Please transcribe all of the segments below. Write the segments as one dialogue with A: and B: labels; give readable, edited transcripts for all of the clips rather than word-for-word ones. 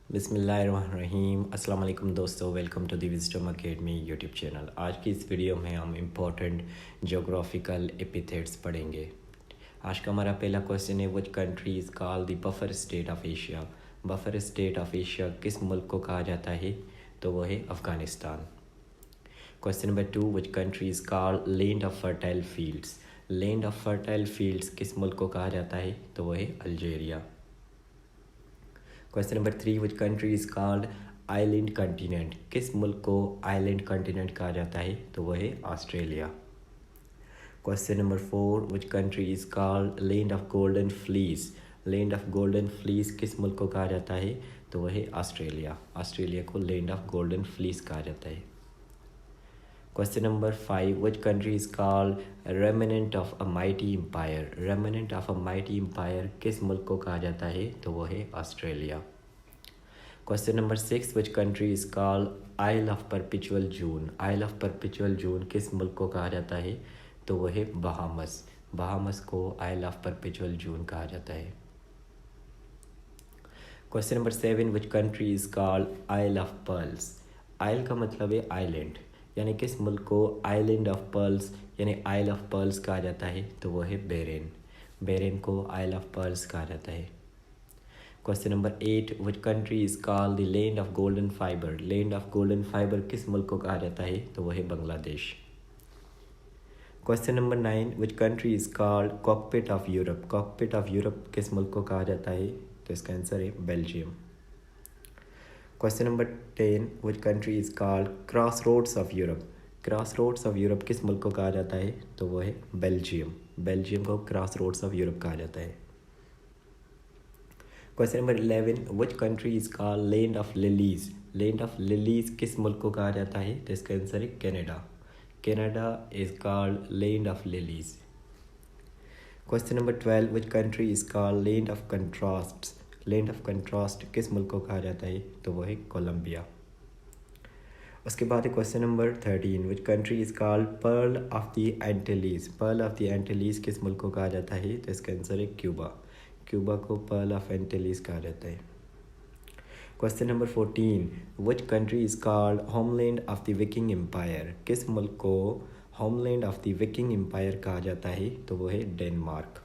A: बिस्मिल्लाहिर्रहमानिर्रहीम। अस्सलाम वालेकुम दोस्तों, welcome to the wisdom academy YouTube channel. आज की इस वीडियो में हम इम्पोर्टेंट जोग्राफिकल एपिथेट्स पढ़ेंगे। आज का हमारा पहला क्वेश्चन है, which country is called the buffer state of Asia. Buffer state of Asia किस मुल्क को कहा जाता है? तो वो है Afghanistan. Question number 2, which country is called land of fertile fields. Land of fertile fields किस मुल्क को कहा जाता है? तो वो है Algeria. Question number 3, which country is called island continent. किस मुल्क को आइलैंड कंटिनेंट कहा जाता है? तो वह है Australia. Question number 4, which country is called land of golden fleece. Land of golden fleece किस मुल्क को कहा जाता है? तो वह है ऑस्ट्रेलिया। ऑस्ट्रेलिया को लैंड ऑफ गोल्डन फ्लीस कहा जाता है। Question number 5, which country is called remnant of a mighty empire. Remnant of a mighty empire किस मुल्क को कहा जाता है? तो वह है Australia. Question number 6, which country is called Isle of Perpetual June. Isle of Perpetual June किस मुल्क को कहा जाता है? तो वह है बहामस। बहामस को आइल ऑफ परपेचुअल जून कहा जाता है। Question number 7, which country is called Isle of Pearls. Isle का मतलब है आइलैंड, यानी किस मुल्क को आइलैंड ऑफ पर्ल्स यानी आइल ऑफ पर्ल्स कहा जाता है? तो वह है बहरीन। बहरीन को आइल ऑफ पर्ल्स कहा जाता है। Question number 8, which country is called the land of golden fibre. Land of golden fibre किस मुल्क को कहा जाता है? तो वह है Bangladesh. Question number 9, which country is called cockpit of Europe. Cockpit of Europe किस मुल्क को कहा जाता है? तो इसका आंसर है Belgium. Question number 10, which country is called crossroads of Europe. Crossroads of Europe किस मुल्क को कहा जाता है? तो वह है बेल्जियम। बेल्जियम को क्रॉस रोड्स ऑफ यूरोप कहा जाता है। Question number 11, which country is called land of lilies. Land of lilies किस मुल्क को कहा जाता है? तो इसका आंसर है Canada. Canada is called land of lilies. Question number 12, which country is called land of contrast. Land of contrast किस मुल्क को कहा जाता है? तो वह है कोलंबिया। उसके बाद है question number 13, which country is called Pearl of the Antilles. Pearl of the Antilles किस मुल्क को कहा जाता है? तो इसका आंसर है क्यूबा। क्यूबा को पर्ल ऑफ एंटिलीज कहा जाता है। Question number 14, which country is called homeland of the Viking empire. किस मुल्क को homeland of the Viking empire कहा जाता है? तो वो है Denmark.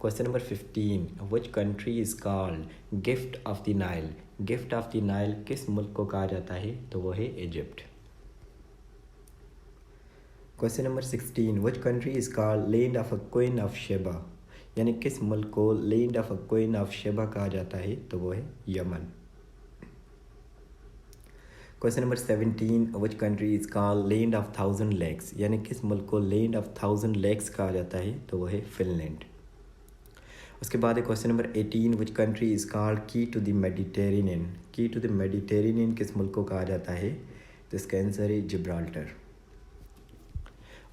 A: Question number 15, which country is called gift of the Nile. Gift of the Nile किस मुल्क को कहा जाता है? तो वो है Egypt. Question number 16, which country is called land of a queen of Sheba. यानी किस मुल्क को land of a queen of Sheba कहा जाता है? तो वो है Yemen. Question number 17, which country is called land of 1000 lakes. यानी किस मुल्क को लैंड ऑफ 1000 लेक्स कहा जाता है? तो वो है फिनलैंड। उसके बाद है question number 18, which country is called की टू द मेडिटेरेनियन। की टू द मेडिटेरेनियन किस मुल्क को कहा जाता है? तो इसका आंसर है जिब्राल्टर।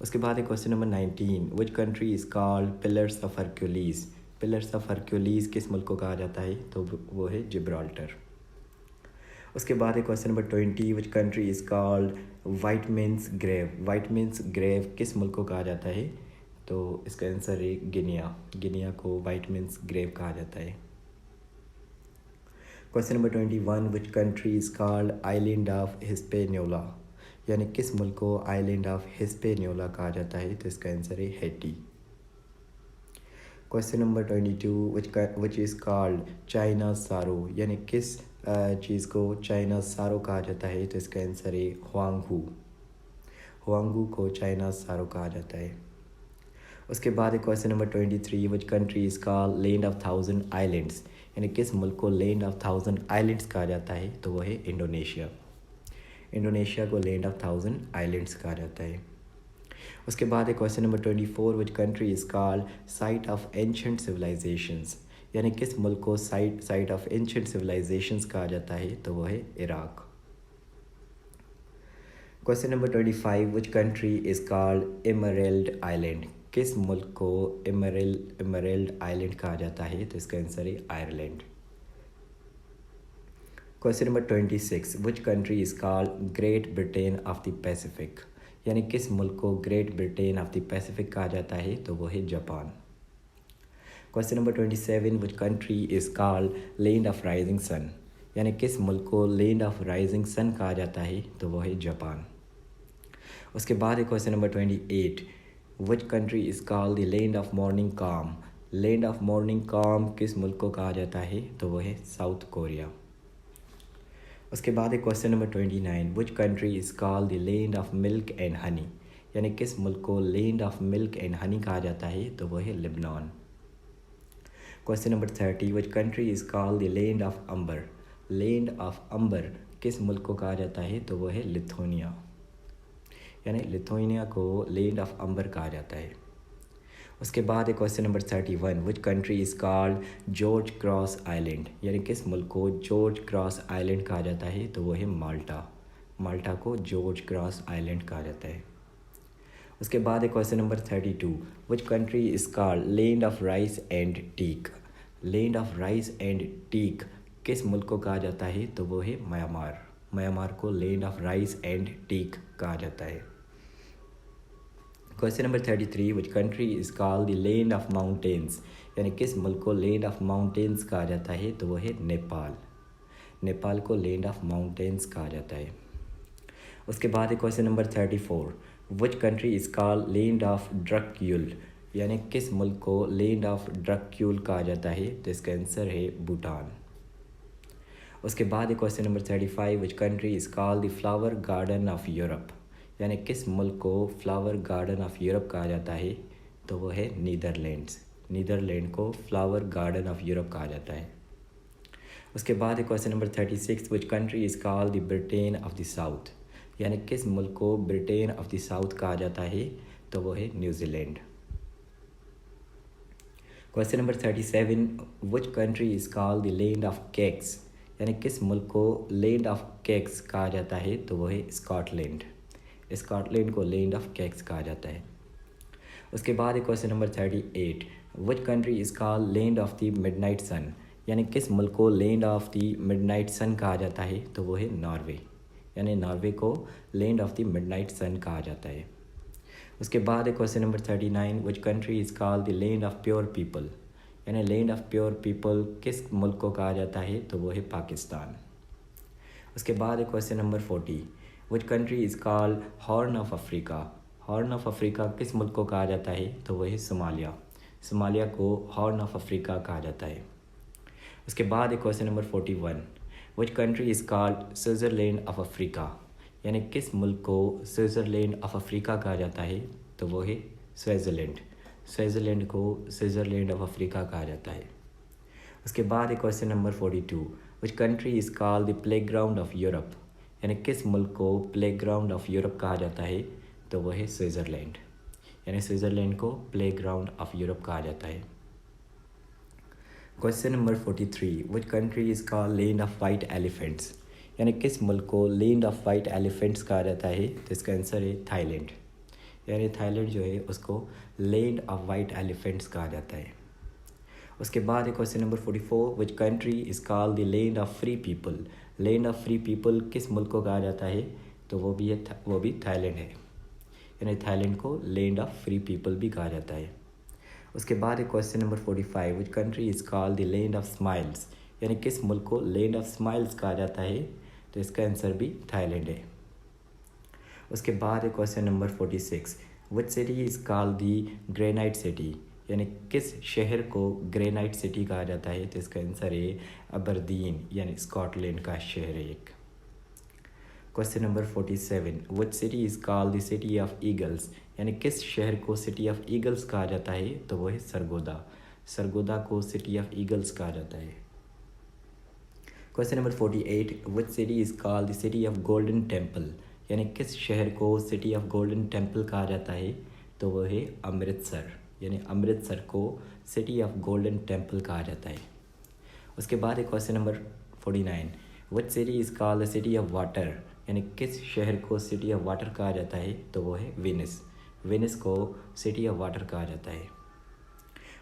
A: उसके बाद है question number 19, which country is called Pillars of Hercules. Pillars of Hercules किस मुल्क को कहा जाता है? तो वो है जिब्राल्टर। उसके बाद है question number 20, which country is called white man's grave. White man's grave किस मुल्क को कहा जाता है? तो इसका आंसर है गिनिया। गिनिया को वाइटमैन्स ग्रेव कहा जाता है। Question number 21, which country is called island of Hispaniola. यानी किस मुल्क को आइलैंड ऑफ हिस्पेनियोला कहा जाता है? तो इसका आंसर है Hattie. Question number 22, which is called China सारो। यानी किस चीज़ को चाइना सारो कहा जाता है? तो इसका आंसर है हुआंगहू। हुआंगहू को चाइना सारो कहा जाता है। उसके बाद है question number 23, which country is called land of 1000 islands. यानी किस मुल्क को लैंड ऑफ 1000 आइलैंड्स कहा जाता है? तो वह है इंडोनेशिया। इंडोनेशिया को लैंड ऑफ 1000 आइलैंड्स कहा जाता है। उसके बाद है question number 24, which country is called site of ancient civilisations. यानी किस मुल्क को साइट ऑफ एंशेंट सिविलाइजेशंस कहा जाता है? तो वह है Iraq. Question number 25, which country is called emerald island. किस मुल्क को एमरेल्ड आइलैंड कहा जाता है? तो इसका आंसर है Ireland. Question number 26, which country is called Great Britain of the Pacific. यानी किस मुल्क को Great Britain of the Pacific कहा जाता है? तो वो है Japan. Question number 27, which country is called land of rising sun, यानी किस मुल्क को लैंड ऑफ राइजिंग सन कहा जाता है, तो वो है जापान। उसके बाद है question number 28, which country is called the land of morning काम, लैंड ऑफ मॉर्निंग काम किस मुल्क को कहा जाता है, तो वो है साउथ कोरिया। उसके बाद है question number 29, which country is called the land of milk and honey, यानी किस मुल्क को land of milk and honey कहा जाता है, तो वो है Lebanon. Question number 30, which country is called the land of amber, land of amber किस मुल्क को कहा जाता है, तो वो है लिथुआनिया, यानी लिथुआनिया को लैंड ऑफ अंबर कहा जाता है। उसके बाद है question number 31, which country is called George cross island, यानी किस मुल्क को जॉर्ज क्रॉस आइलैंड कहा जाता है, तो वो है माल्टा, माल्टा को जॉर्ज क्रॉस आइलैंड कहा जाता है। उसके बाद है question number 32, which country is called land of rice and teak, land of rice and teak किस मुल्क को कहा जाता है, तो वो है म्यांमार, म्यांमार को land of rice and teak कहा जाता है। Question number 33, which country is called the land of mountains, यानी किस मुल्क को लैंड ऑफ माउंटेन्स कहा जाता है, तो वो है नेपाल, नेपाल को लैंड ऑफ माउंटेन्स कहा जाता है। उसके बाद है question number 34, which country is called land of Dracula, यानी किस मुल्क को लैंड ऑफ ड्रक्यूल कहा जाता है, तो इसका आंसर है भूटान। उसके बाद है question number 35, which country is called the flower garden of Europe, यानी किस मुल्क को फ्लावर गार्डन ऑफ यूरोप कहा जाता है, तो वो है नीदरलैंड्स, नीदरलैंड को फ्लावर गार्डन ऑफ यूरोप कहा जाता है। उसके बाद है question number 36, which country is called the Britain of the south, यानी किस मुल्क को ब्रिटेन ऑफ द साउथ कहा जाता है, तो वो है New Zealand. Question number 37, which country is called the land of cakes, यानी किस मुल्क को लैंड ऑफ केक्स कहा जाता है, तो वो है स्कॉटलैंड, स्कॉटलैंड को लैंड ऑफ केक्स कहा जाता है। उसके बाद है question number 38, which country is called land of the midnight sun, यानी किस मुल्क को land of the midnight sun कहा जाता है, तो वो है नॉर्वे, यानी नॉर्वे को land of the midnight sun कहा जाता है। उसके बाद है question number 39, which country is called the land of pure people, यानी लैंड ऑफ प्योर पीपल किस मुल्क को कहा जाता है, तो वो है पाकिस्तान। उसके बाद है question number 40, which country is called horn of Africa, horn of Africa किस मुल्क को कहा जाता है, तो वो है सोमालिया, सोमालिया को हॉर्न ऑफ अफ्रीका कहा जाता है। उसके बाद है question number 41, which country is called Switzerland of Africa, यानी किस मुल्क को स्विट्ज़रलैंड ऑफ अफ्रीका कहा जाता है, तो वो है स्विट्ज़रलैंड, स्विट्ज़रलैंड को स्विट्ज़रलैंड ऑफ अफ्रीका कहा जाता है। उसके बाद है question number 42, which country is called the playground of Europe, यानी किस मुल्क को प्लेग्राउंड ऑफ यूरोप कहा जाता है, तो वो है स्विट्ज़रलैंड, यानी स्विट्ज़रलैंड को प्लेग्राउंड ऑफ यूरोप कहा जाता है। Question number 43, which country is called land of white elephants, यानी किस मुल्क को लैंड ऑफ वाइट एलिफेंट्स कहा जाता है, तो इसका आंसर है थाईलैंड, यानी थाईलैंड जो है उसको लैंड ऑफ वाइट एलिफेंट्स कहा जाता है। उसके बाद है question number 44, which country is called the land of free people, land of free people किस मुल्क को कहा जाता है, तो वो भी थाईलैंड है, यानी थाईलैंड को लैंड ऑफ फ्री पीपल भी कहा जाता है। उसके बाद है question number 45, which country is called the land of smiles, यानी किस मुल्क को लैंड ऑफ स्माइल्स कहा जाता है, तो इसका आंसर भी थाईलैंड है। उसके बाद है question number 46, which city is called the granite city, यानी किस शहर को ग्रेनाइट सिटी कहा जाता है, तो इसका आंसर है अबरदीन, यानी स्कॉटलैंड का शहर है एक। Question number 47, which city is called the city of eagles, यानी किस शहर को सिटी ऑफ ईगल्स कहा जाता है, तो वो है सरगोदा, सरगोदा को सिटी ऑफ ईगल्स कहा जाता है। Question number 48, which city is called the city of golden temple, यानी किस शहर को सिटी ऑफ गोल्डन टेम्पल कहा जाता है, तो वो है अमृतसर, यानी अमृतसर को सिटी ऑफ गोल्डन टेम्पल कहा जाता है। उसके बाद है question number 49, which city is called the city of water, यानी किस शहर को सिटी ऑफ वाटर कहा जाता है, तो वो है वेनिस, वेनिस को सिटी ऑफ वाटर कहा जाता है।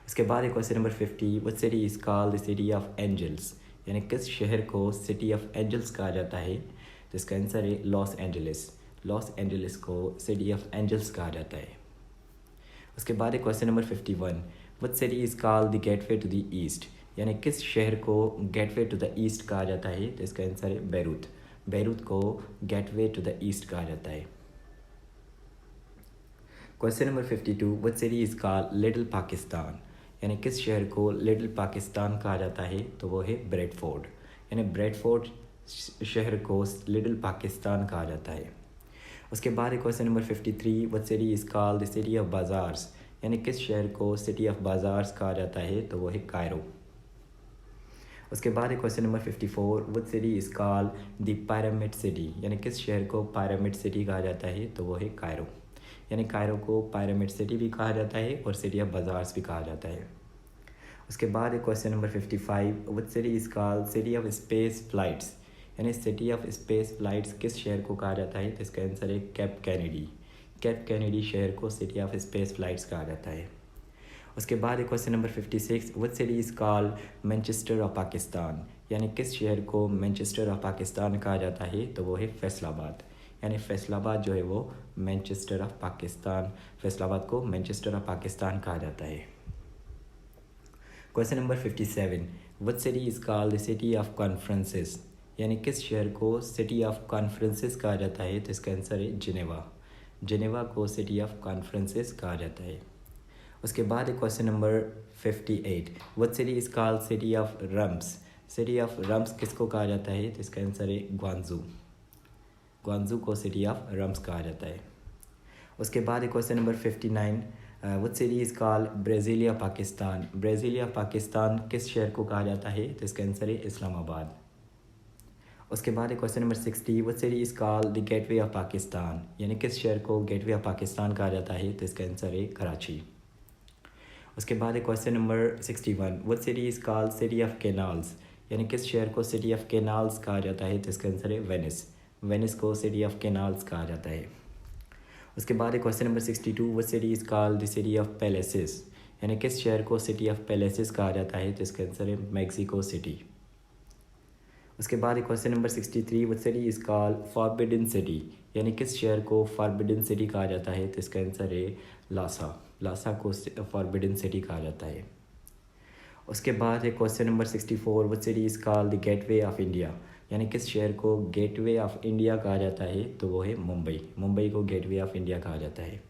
A: उसके बाद है question number 50, which city is called the city of angels, यानी किस शहर को सिटी ऑफ एंजल्स कहा जाता है, तो इसका आंसर है लॉस एंजलिस, लॉस एंजलिस को सिटी ऑफ एंजल्स कहा जाता है। उसके बाद है question number 51, which city is called the gateway to the east, यानी किस शहर को गेटवे टू द ईस्ट कहा जाता है? तो इसका आंसर है बेरूत। बेरूत को गेटवे टू द ईस्ट कहा जाता है। Question number 52, which city is called little Pakistan, यानी किस शहर को लिटिल पाकिस्तान कहा जाता है? तो वो है ब्रेडफोर्ड, यानी ब्रेडफोर्ड शहर को लिटिल पाकिस्तान कहा जाता है। उसके बाद question number 53, which city is called the city of bazaars, यानी किस शहर को सिटी ऑफ बाज़ार्स कहा जाता है? तो वो है कायरो। उसके बाद question number 54, which city is called the pyramid city, यानी किस शहर को पिरामिड सिटी कहा जाता है? तो वो है कायरो, यानी कायरो को पिरामिड सिटी भी कहा जाता है और सिटी ऑफ बाज़ार्स भी कहा जाता है। उसके बाद question number 55, which city is called city of space flights, यानी सिटी ऑफ स्पेस फ्लाइट्स किस शहर को कहा जाता है? तो इसका आंसर है कैप कैनेडी। कैप कैनेडी शहर को सिटी ऑफ स्पेस फ्लाइट्स कहा जाता है। उसके बाद question number 56, which city is called Manchester of Pakistan, यानी किस शहर को मैनचेस्टर ऑफ पाकिस्तान कहा जाता है? तो वो है फैसलाबाद, यानी फैसलाबाद जो है वो मैनचेस्टर ऑफ पाकिस्तान, फैसलाबाद को मैनचेस्टर ऑफ पाकिस्तान कहा जाता है। Question number 57, which city is called the city of conferences, यानी किस शहर को सिटी ऑफ कॉन्फ्रेंसेस कहा जाता है? तो इसका आंसर है जिनेवा। जिनेवा को सिटी ऑफ कॉन्फ्रेंसेस कहा जाता है। उसके बाद question number 58, which city is called city of rums, city of rums किसको कहा जाता है? तो इसका आंसर है ग्वांजू। ग्वांजू को सिटी ऑफ रम्स कहा जाता है। उसके बाद question number 59, which city is called Brasilia Pakistan, Brasilia Pakistan किस शहर को कहा जाता है? तो इसका आंसर है इस्लामाबाद। उसके बाद question number 60, which city is called the gateway of Pakistan, यानी किस शहर को गेटवे ऑफ पाकिस्तान कहा जाता है? तो इसका आंसर है कराची। उसके बाद question number 61, which city is called city of canals, यानी किस शहर को सिटी ऑफ कैनाल्स कहा जाता है? तो इसका आंसर है वेनिस। वेनिस को सिटी ऑफ कैनाल्स कहा जाता है। उसके बाद question number 62, which city is called the city of palaces, यानी किस शहर को सिटी ऑफ पैलेसेस कहा जाता है? तो इसका आंसर है मैक्सिको सिटी। उसके बाद question number 63, which city is called forbidden city, यानी किस शहर को फॉरबिडन सिटी कहा जाता है? तो इसका आंसर है लासा। लासा को फॉरबिडन सिटी कहा जाता है। उसके बाद question number 64, which city is called the gateway of India, यानी किस शहर को गेटवे ऑफ इंडिया कहा जाता है? तो वो है मुंबई। मुंबई को गेटवे ऑफ इंडिया कहा जाता है।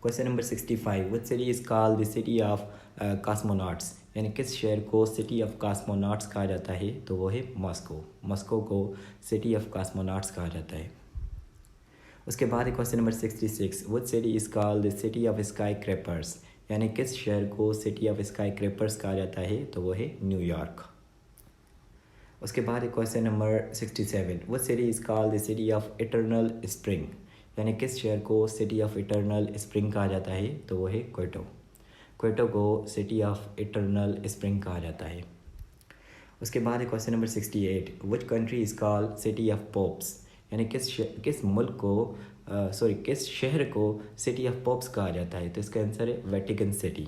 A: Question number 65, which city is called the city of cosmonauts, यानी किस शहर को सिटी ऑफ कॉस्मोनॉट्स कहा जाता है? तो वो है मॉस्को। मॉस्को को सिटी ऑफ कॉस्मोनॉट्स कहा जाता है। उसके बाद question number 66, which city is called the city of skyscrapers, यानी किस शहर को सिटी ऑफ स्काई क्रैपर्स कहा जाता है? तो वो है न्यूयॉर्क। उसके बाद question number 67, which city is called the city of eternal spring, यानी किस शहर को सिटी ऑफ इटर्नल स्प्रिंग कहा जाता है? तो वो है क्वेटो। क्वेटो को सिटी ऑफ इटर्नल स्प्रिंग कहा जाता है। उसके बाद question number 68, which country is called city of pops, यानी किस मुल्क को किस शहर को सिटी ऑफ पॉप्स कहा जाता है? तो इसका आंसर है वेटिकन सिटी।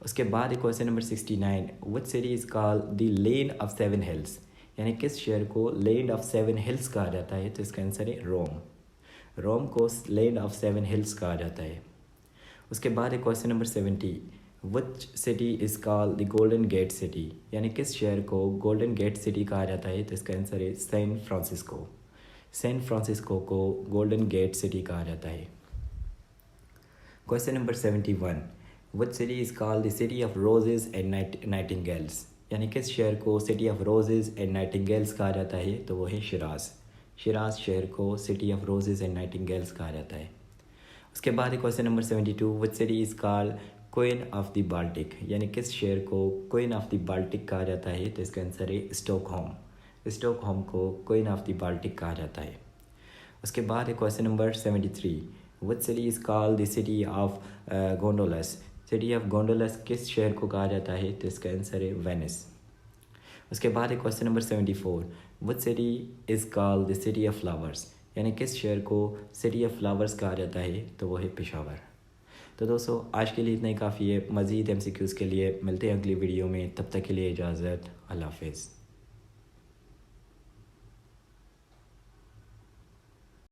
A: उसके बाद question number 69, which city is called the land of 7 hills, यानी किस शहर को लैंड ऑफ 7 हिल्स कहा जाता है? तो इसका आंसर है रोम। रोम को लैंड ऑफ 7 हिल्स कहा जाता है। उसके बाद question number 70, which city is called the golden gate city, यानी किस शहर को गोल्डन गेट सिटी कहा जाता है? तो इसका आंसर है सैन फ्रांसिस्को। सैन फ्रांसिस्को को गोल्डन गेट सिटी कहा जाता है। Question number 71, which city is called the city of roses and nightingales, यानी किस शहर को city of roses and nightingales कहा जाता है? तो वो है शिराज। शिराज शहर को city of roses and nightingales कहा जाता है। उसके बाद question number 72, which city is called queen of the Baltic, यानी किस शहर को क्वीन ऑफ द बाल्टिक कहा जाता है? तो इसका आंसर है स्टॉकहोम। स्टॉकहोम को क्वीन ऑफ द बाल्टिक कहा जाता है। उसके बाद question number 73, which city is called the city of gondolas, city of gondolas किस शहर को कहा जाता है? तो इसका आंसर है वेनिस। उसके बाद question number 74, which city is called the city of flowers, यानी किस शहर को सिटी ऑफ फ्लावर्स कहा जाता है? तो वो है पेशावर। तो दोस्तों आज के लिए इतना ही काफ़ी है। मज़ीद MCQs के लिए मिलते हैं अगली वीडियो में, तब तक के लिए इजाज़त, अल्लाह हाफ़िज़।